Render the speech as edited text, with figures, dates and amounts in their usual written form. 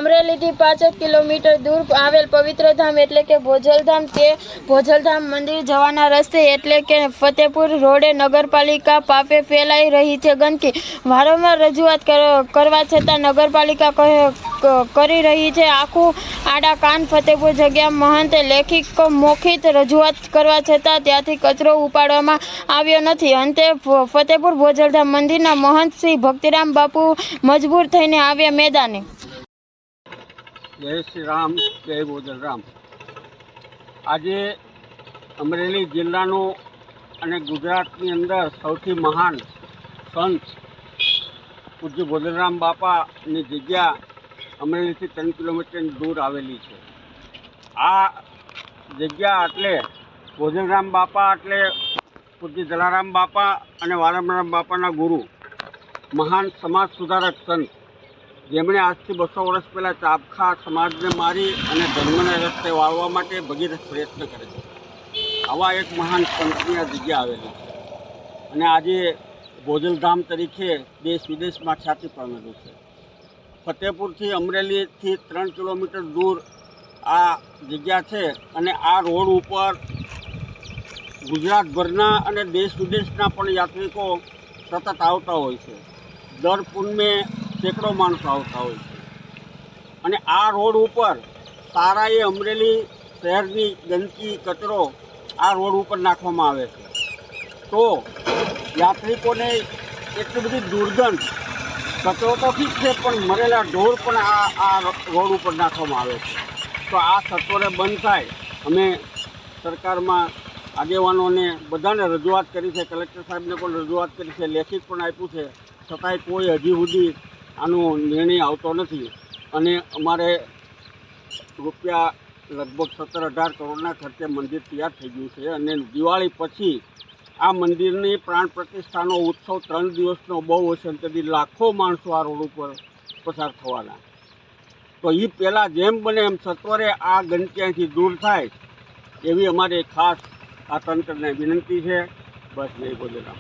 અમરેલીથી 5 kilometre દૂર આવેલ પવિત્ર ધામ એટલે કે ભોજલધામ તે ભોજલધામ મંદિર જવાના રસ્તે એટલે કે ફતેપુર રોડે નગરપાલિકા પાપે ફેલાઈ રહી છે ગંદકી। વારંવાર રજૂઆત કરવા છતાં નગરપાલિકા કરી રહી છે આખું આડા કાન। ફતેપુર જગ્યા મહંતે મૌખિક રજૂઆત કરવા છતાં ત્યાંથી કચરો ઉપાડવામાં આવ્યો નથી। અંતે ફતેપુર ભોજલધામ મંદિરના મહંત શ્રી ભક્તિરામ બાપુ મજબૂર થઈને આવ્યા મેદાને। જય શ્રી રામ, જય ભોજલરામ। આજે અમરેલી જિલ્લાનું અને ગુજરાતની અંદર સૌથી મહાન સંત પૂજ્ય ભોજલરામ બાપાની જગ્યા અમરેલીથી 3 કિલોમીટર દૂર આવેલી છે। આ જગ્યા એટલે ભોજલરામ બાપા એટલે પૂજ્ય જલારામ બાપા અને વારામરામ બાપાના ગુરુ, મહાન સમાજ સુધારક સંત, જેમણે આજથી 200 વર્ષ પહેલાં ચાબખા સમાજને મારી અને ધર્મને રસ્તે વાળવા માટે ભગીરથ પ્રયત્ન કરે છે। આવા એક મહાન સંતની આ જગ્યા આવેલી છે અને આજે ભોજલધામ તરીકે દેશ વિદેશમાં ખ્યાતિ પામેલું છે। ફતેપુરથી અમરેલીથી 3 કિલોમીટર દૂર આ જગ્યા છે અને આ રોડ ઉપર ગુજરાતભરના અને દેશ વિદેશના પણ યાત્રિકો સતત આવતા હોય છે। દર પૂનમે સેંકડો માણસો આવતા હોય છે અને આ રોડ ઉપર સારાએ અમરેલી શહેરની ગંદકી કચરો આ રોડ ઉપર નાખવામાં આવે છે, તો યાત્રિકોને એટલી બધી દુર્ગંધ, કચરો તો ઠીક છે પણ મરેલા ઢોર પણ આ રોડ ઉપર નાખવામાં આવે છે। તો આ સત્વરે બંધ થાય। અમે સરકારમાં આગેવાનોને બધાને રજૂઆત કરી છે, કલેક્ટર સાહેબને પણ રજૂઆત કરી છે, લેખિત પણ આપ્યું છે, છતાંય કોઈ હજી સુધી આનો નિર્ણય આવતો નથી અને અમારે રૂપિયા લગભગ 17-18 કરોડના ખર્ચે મંદિર તૈયાર થઈ ગયું છે અને દિવાળી પછી આ મંદિરની પ્રાણ પ્રતિષ્ઠાનો ઉત્સવ 3 દિવસનો બહુ હશે તેથી લાખો માણસો આ રોડ ઉપર પસાર થવાના। તો એ પહેલાં જેમ બને એમ સત્વરે આ ગંદકીથી દૂર થાય એવી અમારી ખાસ આ તંત્રને વિનંતી છે। બસ જય ભોજરામ।